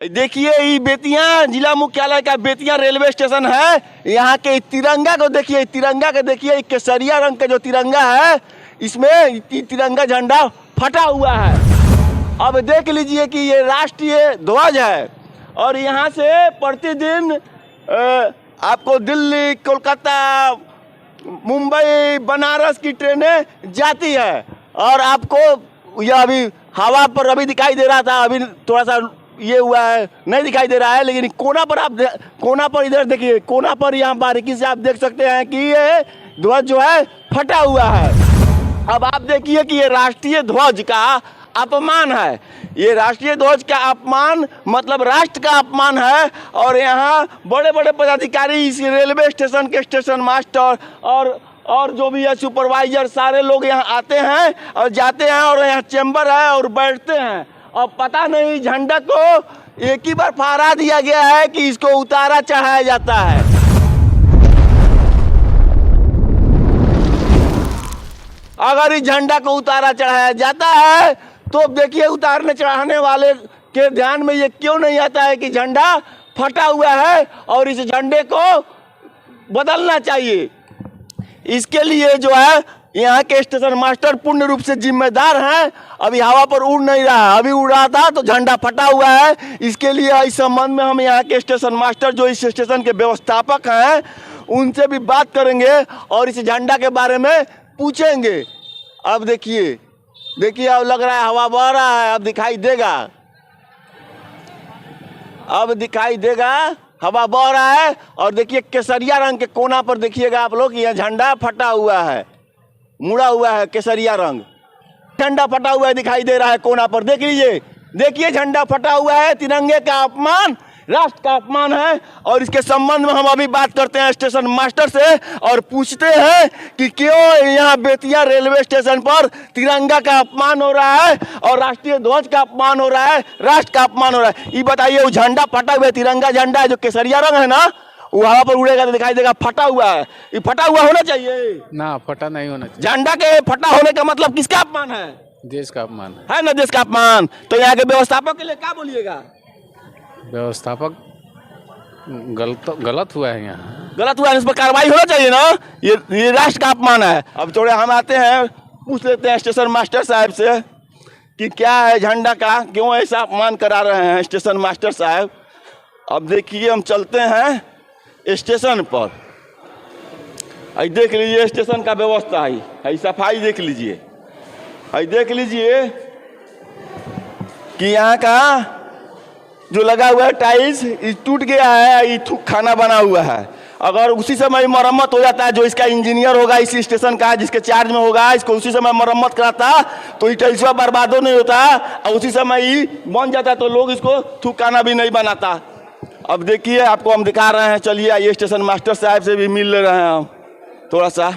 देखिए ये बेतिया जिला मुख्यालय का बेतिया रेलवे स्टेशन है। यहाँ के तिरंगा को देखिए, तिरंगा के देखिए, केसरिया रंग का जो तिरंगा है इसमें तिरंगा झंडा फटा हुआ है। अब देख लीजिए कि ये राष्ट्रीय ध्वज है और यहाँ से प्रतिदिन आपको दिल्ली, कोलकाता, मुंबई, बनारस की ट्रेनें जाती है और आपको यह अभी हवा पर अभी दिखाई दे रहा था, अभी थोड़ा सा ये हुआ है, नहीं दिखाई दे रहा है, लेकिन कोना पर आप कोना पर इधर देखिए, कोना पर यहाँ बारीकी से आप देख सकते हैं कि ये ध्वज जो है फटा हुआ है। अब आप देखिए कि ये राष्ट्रीय ध्वज का अपमान है, ये राष्ट्रीय ध्वज का अपमान मतलब राष्ट्र का अपमान है। और यहाँ बड़े बड़े पदाधिकारी, इस रेलवे स्टेशन के स्टेशन मास्टर और जो भी है सुपरवाइजर, सारे लोग यहाँ आते हैं और जाते हैं और यहाँ चैम्बर है और बैठते हैं। और पता नहीं झंडा को एक ही बार फहरा दिया गया है कि इसको उतारा चढ़ाया जाता है। अगर इस झंडा को उतारा चढ़ाया जाता है तो देखिए उतारने चढ़ाने वाले के ध्यान में ये क्यों नहीं आता है कि झंडा फटा हुआ है और इस झंडे को बदलना चाहिए। इसके लिए जो है यहाँ के स्टेशन मास्टर पूर्ण रूप से जिम्मेदार हैं। अभी हवा पर उड़ नहीं रहा है, अभी उड़ रहा था तो झंडा फटा हुआ है। इसके लिए इस संबंध में हम यहाँ के स्टेशन मास्टर जो इस स्टेशन के व्यवस्थापक हैं उनसे भी बात करेंगे और इस झंडा के बारे में पूछेंगे। अब देखिए अब लग रहा है हवा बह रहा है, अब दिखाई देगा, हवा बह रहा है। और देखिए केसरिया रंग के कोना पर देखिएगा आप लोग, यह झंडा फटा हुआ है, मुड़ा हुआ है, केसरिया रंग झंडा फटा हुआ है, दिखाई दे रहा है कोना पर। देख लीजिए, देखिए झंडा फटा हुआ है। तिरंगे का अपमान राष्ट्र का अपमान है। और इसके संबंध में हम अभी बात करते हैं स्टेशन मास्टर से और पूछते हैं कि क्यों यहाँ बेतिया रेलवे स्टेशन पर तिरंगा का अपमान हो रहा है और राष्ट्रीय ध्वज का अपमान हो रहा है, राष्ट्र का अपमान हो रहा है। ये बताइए, वो झंडा फटा हुआ है, तिरंगा झंडा है जो केसरिया रंग है ना, वो हवा पर उड़ेगा तो दिखाई देगा फटा हुआ है। ये फटा हुआ होना चाहिए ना, फटा नहीं होना चाहिए। झंडा के फटा होने का मतलब किसका अपमान है? देश का अपमान है ना, देश का अपमान। तो यहाँ के व्यवस्थापक के लिए क्या बोलिएगा? व्यवस्थापक गलत हुआ है, यहाँ गलत हुआ है, इस पर कार्रवाई होना चाहिए ना। ये राष्ट्र का अपमान है। अब थोड़े हम आते हैं, पूछ लेते हैं स्टेशन मास्टर साहब से कि क्या है झंडा का, क्यों ऐसा अपमान करा रहे हैं स्टेशन मास्टर साहब। अब देखिए हम चलते हैं स्टेशन पर, देख लीजिए स्टेशन का व्यवस्था है, सफाई देख लीजिए, देख लीजिए कि यहाँ का जो लगा हुआ है टाइल्स टूट गया है, ये थूक खाना बना हुआ है। अगर उसी समय मरम्मत हो जाता है, जो इसका इंजीनियर होगा इस स्टेशन का, जिसके चार्ज में होगा, इसको उसी समय मरम्मत कराता तो ये टाइल्स बर्बाद नहीं होता और उसी समय ही बन जाता तो लोग इसको थूक खाना भी नहीं बनाता। अब देखिए आपको हम दिखा रहे हैं, चलिए आइए स्टेशन मास्टर साहब से भी मिल ले रहे हैं हम थोड़ा सा।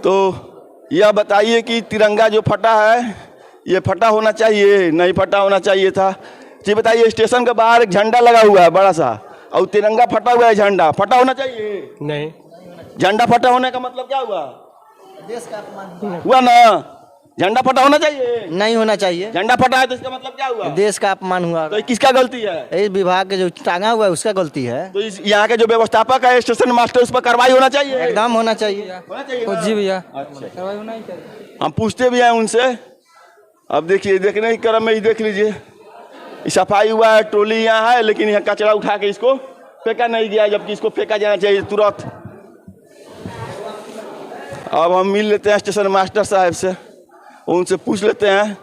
तो यह बताइए कि तिरंगा जो फटा है ये फटा होना चाहिए, नहीं फटा होना चाहिए था? जी बताइए, स्टेशन के बाहर एक झंडा लगा हुआ है बड़ा सा और तिरंगा फटा हुआ है, झंडा फटा होना चाहिए? नहीं। झंडा फटा होने का मतलब क्या हुआ? देश का अपमान हुआ ना। झंडा फटा होना चाहिए? नहीं होना चाहिए। झंडा फटा है तो इसका मतलब क्या हुआ? देश का अपमान हुआ। तो किसका गलती है? इस विभाग के जो टांगा हुआ है उसका गलती है। तो यहाँ के जो व्यवस्थापक है स्टेशन मास्टर, उस पर कार्रवाई होना चाहिए, एकदम होना चाहिए। जी भैया, कार्रवाई होना ही चाहिए। हम पूछते भी हैं उनसे। अब देखिए, देखने के क्रम में ही देख लीजिए, सफाई हुआ है, ट्रॉली यहाँ है, लेकिन यहाँ कचरा उठा के इसको फेंका नहीं गया, जबकि इसको फेंका जाना चाहिए तुरंत। अब हम मिल लेते हैं स्टेशन मास्टर साहब से, उनसे पूछ लेते हैं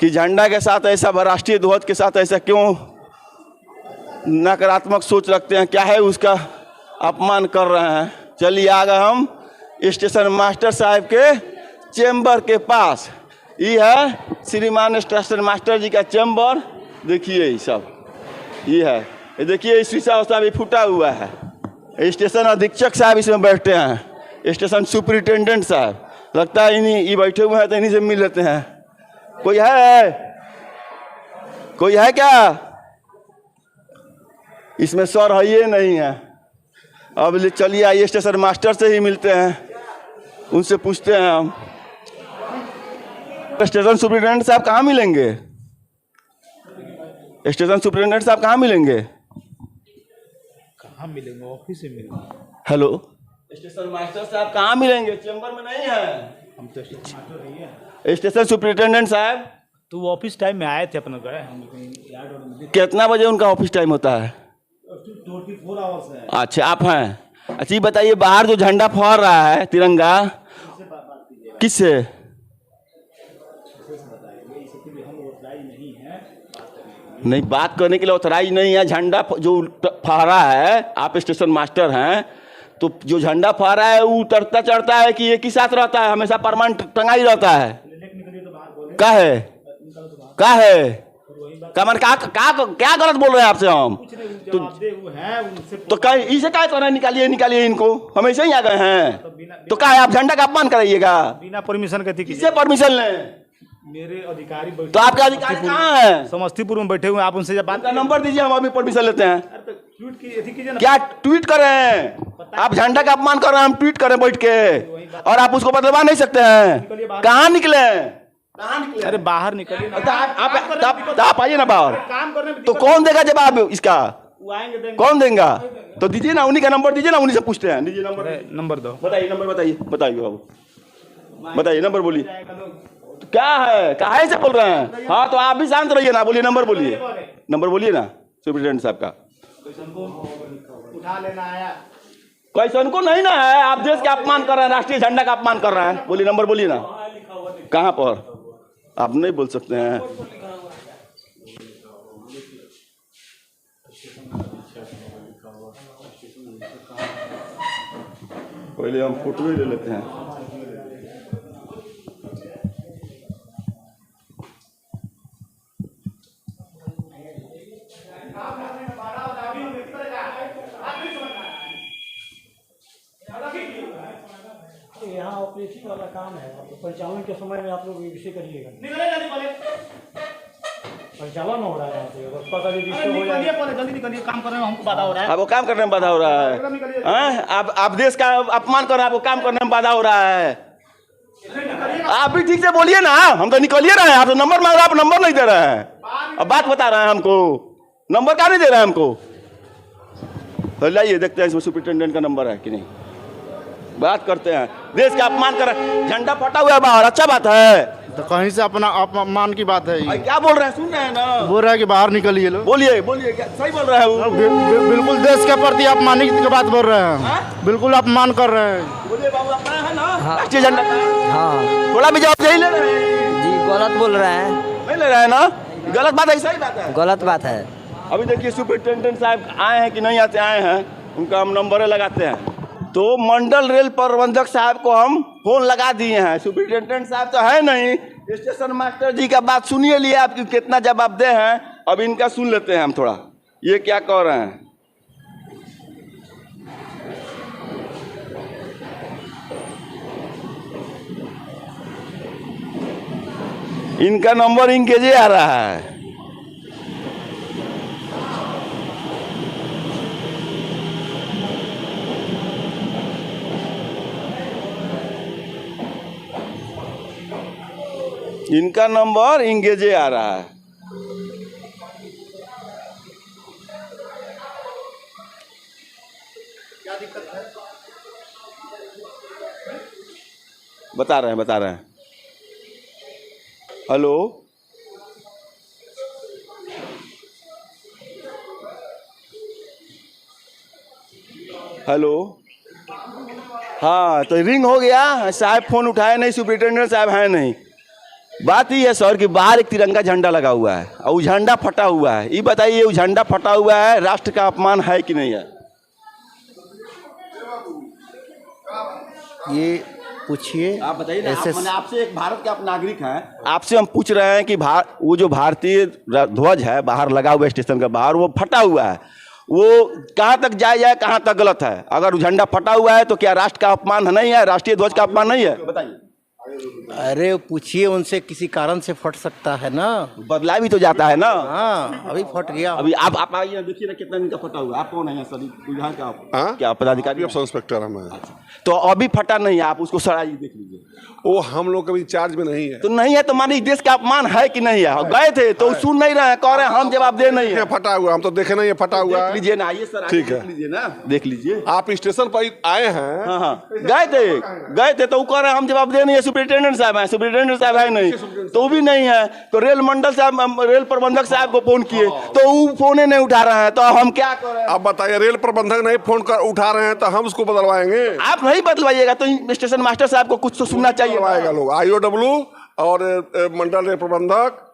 कि झंडा के साथ ऐसा, राष्ट्रीय ध्वज के साथ ऐसा क्यों नकारात्मक सोच रखते हैं, क्या है उसका अपमान कर रहे हैं। चलिए आ गए हम स्टेशन मास्टर साहब के चेम्बर के पास। ये है श्रीमान स्टेशन मास्टर जी का चैम्बर। देखिए ये सब ये है, ये देखिए शीशा उसा भी फूटा हुआ है। स्टेशन अधीक्षक साहब इसमें बैठते हैं, स्टेशन सुपरिटेंडेंट साहब, लगता है इन्हीं ये बैठे हुए हैं, तो इन्हीं से मिल लेते हैं। कोई है क्या इसमें? सर है ये नहीं है। अब चलिए आइए स्टेशन मास्टर से ही मिलते हैं, उनसे पूछते हैं हम। स्टेशन सुपरिटेंडेंट साहब कहाँ मिलेंगे? स्टेशन सुपरिटेंडेंट साहब कहाँ मिलेंगे? कहाँ मिलेंगे? ऑफिस में मिलेंगे। हेलो, स्टेशन मास्टर साहब कहाँ मिलेंगे? चैम्बर में नहीं है। हम तो स्टेशन मास्टर नहीं है। स्टेशन सुपरिटेंडेंट साहब तो वो ऑफिस टाइम में आए थे, अपना गए हम कहीं यार्ड में। कितना बजे उनका ऑफिस टाइम होता है? 24 आवर्स है। अच्छा, आप हैं। अच्छा, ये बताइए, बाहर जो झंडा फहर रहा है तिरंगा, किससे? नहीं, बात करने के लिए ऑथराइज नहीं है। झंडा जो फहरा है, आप स्टेशन मास्टर हैं, तो जो झंडा फहरा है वो उतरता चढ़ता है कि एक ही साथ रहता है, हमेशा परमानेंट टंगा ही रहता है? क्या है, क्या है, क्या गलत बोल रहे हैं आपसे हम? तो कहीं इसे क्या करना, निकालिए इनको, हम ऐसे ही आ गए हैं। तो क्या है, आप झंडा का अपमान कराइएगा? बिना परमिशन के? किससे परमिशन लें? मेरे अधिकारी। तो आपके अधिकारी कहाँ हैं? समस्तीपुर में बैठे हुए, आप उनसे जब बात का नंबर दीजिए, हम अभी परमिशन लेते हैं। कीजिए ना। क्या ट्वीट कर रहे हैं आप? झंडा का अपमान कर रहे हैं, हम ट्वीट करें बैठ के, और आप उसको बदलवा नहीं सकते हैं। कहाँ निकले? अरे बाहर निकलिए ना। आप आइए ना बाहर। काम करने में तो कौन देगा जवाब इसका? वो आएंगे, देंगे। कौन देगा? तो दीजिए ना, उन्हीं का नंबर दीजिए ना, उन्हीं से पूछते हैं। दीजिए नंबर दो। बताइए, नंबर बताइए बाबू, बताइए नंबर, बोलिए। क्या है, काहे से बोल रहे हैं? हाँ, तो आप भी शांत रहिए ना, बोलिए नंबर, बोलिए नंबर, बोलिए ना सुप्रिटेंडेंट साहब का। उठा लेना आया, कैसन को नहीं ना है। आप देश का अपमान कर रहे हैं, राष्ट्रीय झंडा का अपमान कर रहे हैं। बोलिए नंबर, बोलिए ना। कहाँ पर? आप नहीं बोल सकते हैं। पहले हम फोटो ही ले लेते हैं। यहाँ ऑपरेशन वाला काम है, परिचालन के समय में आप लोग इसे करिएगा। परिचालन हो रहा है यहाँ पे, बसपा का जल्दी निकलिए, काम करने में हमको बाधा हो रहा है। आपको काम करने में बाधा हो रहा है? आप देश का अपमान कर रहे हैं, आपको काम करने में बाधा हो रहा है। आप भी ठीक से बोलिए ना, हम तो निकलिए रहे हैं। आप तो नंबर मांग रहे हैं, आप नंबर नहीं दे रहे हैं। अब बात बता रहे हैं हमको, नंबर क्या नहीं दे रहे हैं हमको? लाइए देखते हैं इसमें सुपरिटेंडेंट का नंबर है कि नहीं। बात करते हैं, देश का अपमान कर रहे हैं, झंडा फटा हुआ है बाहर, अच्छा बात है। तो कहीं से अपना अपमान की बात है ये। क्या बोल रहे हैं, सुन रहे हैं ना? बोल रहा है कि बाहर निकलिए लोग। बोलिए क्या सही बोल रहे हैं वो? बिल्कुल देश के प्रति अपमानित की बात बोल रहे हैं। बिल्कुल अपमान कर रहे हैं। बोलिए बाबू, अपना है ना राष्ट्रीय झंडा? हाँ, थोड़ा भी जवाब यही ले रहे हैं जी। गलत बोल रहे हैं। नहीं ले रहे हैं ना? गलत बात है, सही बात है? गलत बात है। अभी देखिए सुपरिटेंडेंट साहब आए हैं कि नहीं आते, आए हैं, उनका हम नंबर लगाते हैं। तो मंडल रेल प्रबंधक साहब को हम फोन लगा दिए हैं। सुपरिटेंडेंट साहब तो है नहीं, स्टेशन मास्टर जी का बात सुनिए लिए, आपकी कितना जवाब दे हैं। अब इनका सुन लेते हैं हम थोड़ा, ये क्या कह रहे हैं। इनका नंबर इंगेजे आ रहा है। इनका नंबर इंगेजे आ रहा है। क्या दिक्कत है? बता रहे हैं। हेलो, हाँ, तो रिंग हो गया, साहब फोन उठाए नहीं, सुपरिटेंडेंट साहब हैं नहीं। बात ही है सर कि बाहर एक तिरंगा झंडा लगा हुआ है और वो झंडा फटा हुआ है। ये बताइए, वो झंडा फटा हुआ है, राष्ट्र का अपमान है कि नहीं है? ये पूछिए, आप बताइए ना। मैंने आपसे, एक भारत के आप नागरिक हैं, आपसे हम पूछ रहे हैं कि वो जो भारतीय ध्वज है बाहर लगा हुआ है स्टेशन के बाहर, वो फटा हुआ है, वो कहाँ तक जाए, कहाँ तक गलत है? अगर वो झंडा फटा हुआ है तो क्या राष्ट्र का अपमान नहीं है, राष्ट्रीय ध्वज का अपमान नहीं है? बताइए। अरे पूछिए उनसे, किसी कारण से फट सकता है ना, बदला भी तो जाता है ना। हाँ, अभी फट गया। अभी आप आइए, देखिए ना कितना दिन का फटा हुआ है। आप कौन है सर? यहाँ का क्या पदाधिकारी? सब इंस्पेक्टर हम हैं। तो अभी फटा नहीं है, आप उसको सड़ाइए, देख लीजिए। वो हम लोग कभी चार्ज में नहीं है। तो नहीं है तो माने इस देश का अपमान है कि नहीं है? गए थे तो सुन नहीं रहे हैं, कह रहे हैं हम जवाब दे नहीं है। फटा हुआ हम तो देखे नहीं है, फटा हुआ देख है। लीजिए ना, आइए सर, आइए ठीक है। देख लीजिए ना, देख लीजिए। आप स्टेशन पर आए हैं। हाँ हाँ, गए थे तो वो कह रहे हैं हम जवाब दे नहीं है, सुपरिटेंडेंट साहब हैं, सुपरिटेंडेंट साहब है नहीं, तो वो भी नहीं है। तो रेल मंडल साहब, रेल प्रबंधक साहब को फोन किए तो वो फोन नहीं उठा रहे हैं, तो हम क्या करें? आप बताइए, रेल प्रबंधक नहीं फोन कर उठा रहे हैं तो हम उसको बदलवाएंगे? आप नहीं बदलवाइएगा तो स्टेशन मास्टर साहब को कुछ तो सुनना चाहिए। बदलवाएगा लोग, IOW और मंडल रेल प्रबंधक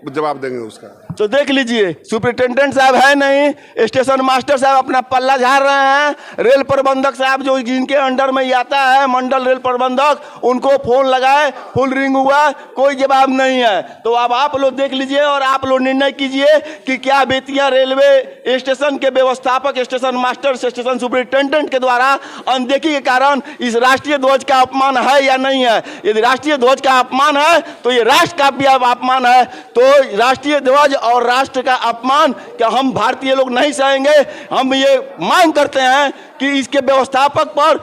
जवाब देंगे उसका। तो देख लीजिए, सुपरिटेंडेंट साहब है नहीं, स्टेशन मास्टर साहब अपना पल्ला झाड़ रहे हैं, रेल प्रबंधक साहब जो जिनके अंडर में ही आता है मंडल रेल प्रबंधक, उनको फोन लगाए, फुल रिंग हुआ, कोई जवाब नहीं है। तो अब आप लोग देख लीजिए और आप लोग निर्णय कीजिए कि क्या बेतिया रेलवे स्टेशन के व्यवस्थापक, स्टेशन मास्टर, स्टेशन सुपरिटेंडेंट के द्वारा अनदेखी के कारण इस राष्ट्रीय ध्वज का अपमान है या नहीं है? यदि राष्ट्रीय ध्वज का अपमान है तो ये राष्ट्र का भी अपमान है। तो राष्ट्रीय ध्वज और राष्ट्र का अपमान क्या हम भारतीय लोग नहीं सहेंगे? हम ये मांग करते हैं कि इसके व्यवस्थापक पर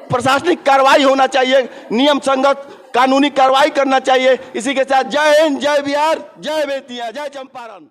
प्रशासनिक कार्रवाई होना चाहिए, नियम संगत कानूनी कार्रवाई करना चाहिए। इसी के साथ जय हिंद, जय बिहार, जय बेतिया, जय चंपारण।